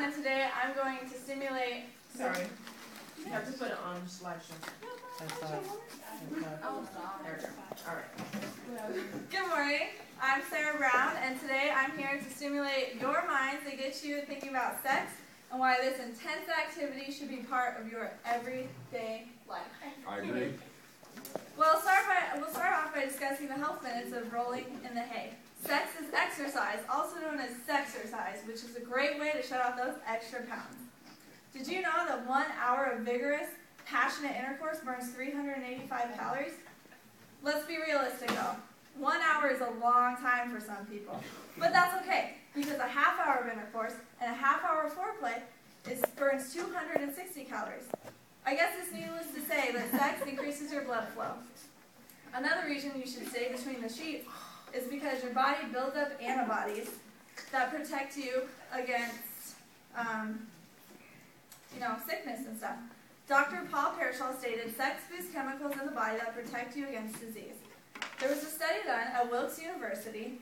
Brown, and today I'm going to stimulate... Sorry. You have to put it on slideshow. Oh, stop. There we go. All right. Good morning. I'm Sarah Brown, and today I'm here to stimulate your minds and get you thinking about sex and why this intense activity should be part of your everyday life. I agree. We'll start off by discussing the health benefits of rolling in the hay. Sex is exercise, also known as sexercise, which is a great way to shut off those extra pounds. Did you know that 1 hour of vigorous, passionate intercourse burns 385 calories? Let's be realistic though. 1 hour is a long time for some people. But that's okay, because a half hour of intercourse and a half hour of foreplay burns 260 calories. I guess it's needless to say that sex increases your blood flow. Another reason you should stay between the sheets is because your body builds up antibodies that protect you against, sickness and stuff. Dr. Paul Parashall stated, sex boosts chemicals in the body that protect you against disease. There was a study done at Wilkes University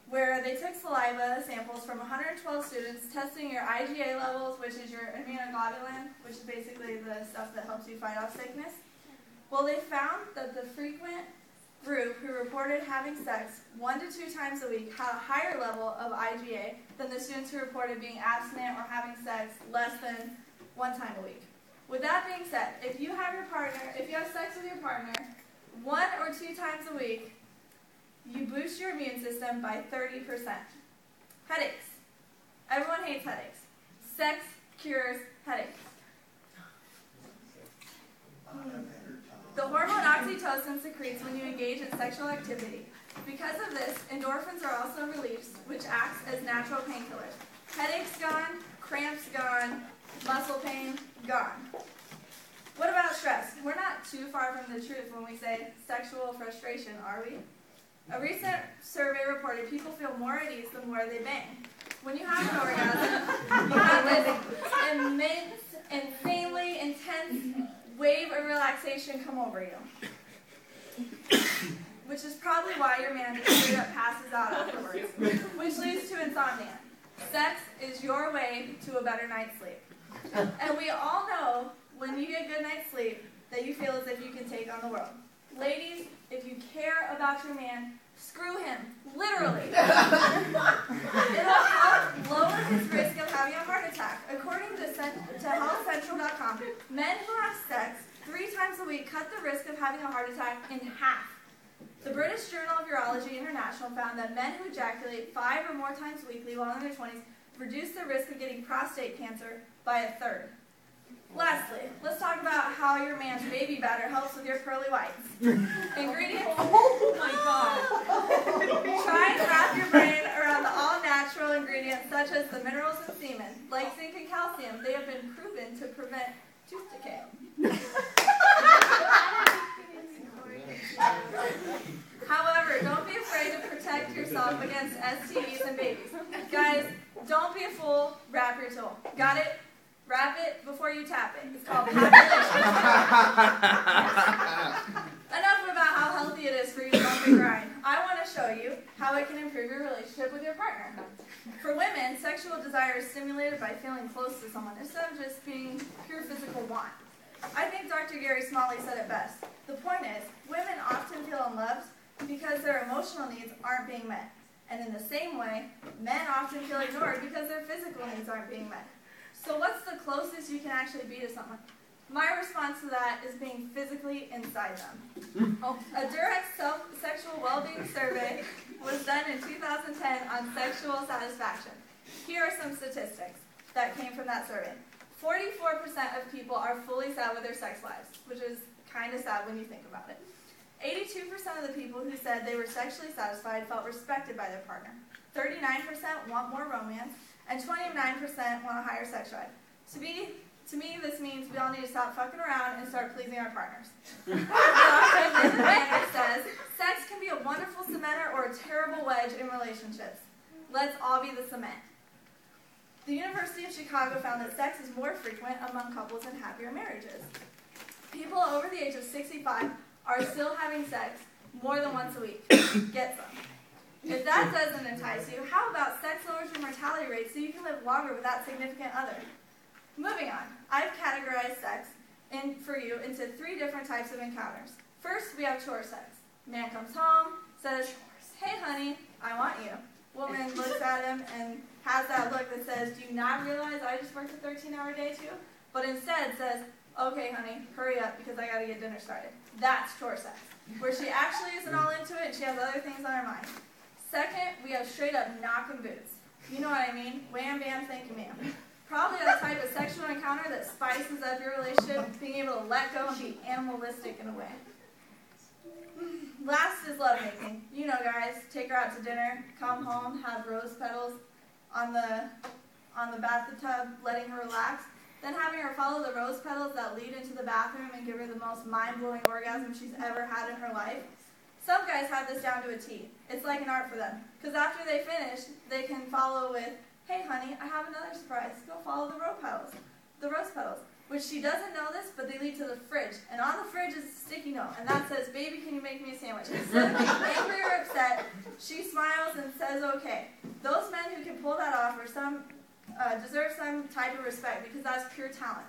where they took saliva samples from 112 students, testing your IgA levels, which is your immunoglobulin, which is basically the stuff that helps you fight off sickness. Well, they found that the frequent group who reported having sex 1 to 2 times a week had a higher level of IgA than the students who reported being abstinent or having sex less than 1 time a week. With that being said, if you have sex with your partner 1 or 2 times a week, you boost your immune system by 30%. Headaches. Everyone hates headaches. Sex cures headaches. The hormone oxytocin secretes when you engage in sexual activity. Because of this, endorphins are also released, which acts as natural painkillers. Headaches gone, cramps gone, muscle pain gone. What about stress? We're not too far from the truth when we say sexual frustration, are we? A recent survey reported people feel more at ease the more they bang. When you have an orgasm, you have this insanely intense wave of relaxation come over you. Which is probably why your man just straight up passes out afterwards. Which leads to insomnia. Sex is your way to a better night's sleep. And we all know when you get good night's sleep that you feel as if you can take on the world. Ladies, if you care about your man, screw him. Literally. It'll help lower his risk of having a heart attack. According to HealthCentral.com, men who have sex 3 times a week cut the risk of having a heart attack in half. The British Journal of Urology International found that men who ejaculate 5 or more times weekly while in their 20s reduce the risk of getting prostate cancer by 1/3. Lastly, let's talk about how your man's baby batter helps with your pearly whites. Ingredients. Oh my God. Try and wrap your brain around the all-natural ingredients such as the minerals in semen, like zinc and calcium. They have been proven to prevent tooth decay. However, don't be afraid to protect yourself against STDs and babies. Guys, don't be a fool. Wrap your tool. Got it? Wrap it before you tap it. It's called population. Enough about how healthy it is for you to bump and grind. I want to show you how it can improve your relationship with your partner. For women, sexual desire is stimulated by feeling close to someone instead of just being pure physical want. I think Dr. Gary Smalley said it best. The point is, women often feel unloved because their emotional needs aren't being met. And in the same way, men often feel ignored because their physical needs aren't being met. So what's the closest you can actually be to someone? My response to that is being physically inside them. A direct sexual well-being survey was done in 2010 on sexual satisfaction. Here are some statistics that came from that survey. 44% of people are fully sad with their sex lives, which is kind of sad when you think about it. 82% of the people who said they were sexually satisfied felt respected by their partner. 39% want more romance, and 29% want a higher sex drive. To me, this means we all need to stop fucking around and start pleasing our partners. Dr. Banner says, sex can be a wonderful cementer or a terrible wedge in relationships. Let's all be the cement. The University of Chicago found that sex is more frequent among couples in happier marriages. People over the age of 65 are still having sex more than once a week. Get some. If that doesn't entice you, how about sex lowers your mortality rate so you can live longer with that significant other? Moving on, I've categorized sex for you into 3 different types of encounters. First, we have chore sex. Man comes home, says, "Hey honey, I want you." Woman looks at him and has that look that says, "Do you not realize I just worked a 13-hour day too?" But instead says, "Okay honey, hurry up because I gotta get dinner started." That's chore sex, where she actually isn't all into it and she has other things on her mind. Second, we have straight up knocking boots. You know what I mean? Wham bam, thank you ma'am. Probably that type of sexual encounter that spices up your relationship, being able to let go and be animalistic in a way. Last is lovemaking. You know, guys, take her out to dinner, come home, have rose petals on the bathtub, letting her relax, then having her follow the rose petals that lead into the bathroom and give her the most mind-blowing orgasm she's ever had in her life. Some guys have this down to a T. It's like an art for them, because after they finish, they can follow with, "Hey honey, I have another surprise. Go follow the rose petals," which she doesn't know this, but they lead to the fridge. And on the fridge is a sticky note, and that says, "Baby, can you make me a sandwich?" Instead of being angry or upset, she smiles and says, "Okay." Those men who can pull that off deserve some type of respect, because that's pure talent.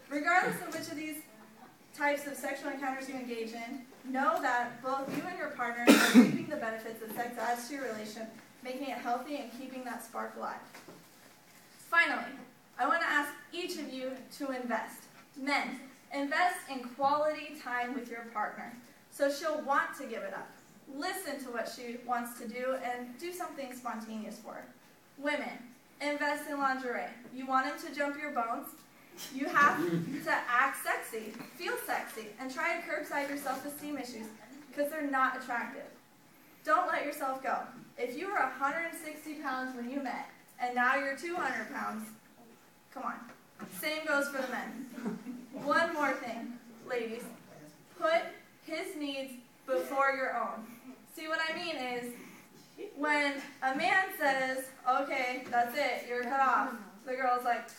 Regardless of which of these types of sexual encounters you engage in, know that both you and your partner are reaping the benefits that sex adds to your relationship, making it healthy and keeping that spark alive. Finally, I want to ask each of you to invest. Men, invest in quality time with your partner so she'll want to give it up. Listen to what she wants to do and do something spontaneous for her. Women, invest in lingerie. You want him to jump your bones? You have to act sexy, feel sexy, and try to curbside your self-esteem issues because they're not attractive. Don't let yourself go. If you were 160 pounds when you met and now you're 200 pounds, come on. Same goes for the men. One more thing, ladies. Put his needs before your own. See, what I mean is, when a man says, "Okay, that's it, you're cut off," the girl's like,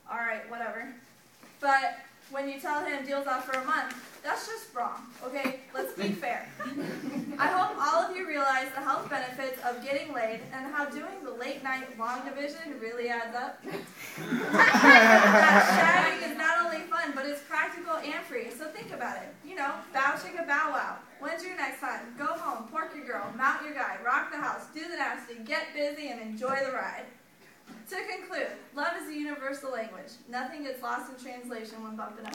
"All right, whatever." But when you tell him deal's off for a month, that's just wrong, okay? Let's be fair. I hope all of you realize the health benefits of getting laid and how doing the late night long division really adds up. That shagging is not only fun, but it's practical and free, so think about it. You know, bow chicka bow wow. When's your next time? Go home, pork your girl, mount your guy, rock the house, do the nasty, get busy, and enjoy the ride. To conclude, love is a universal language. Nothing gets lost in translation when bumping up.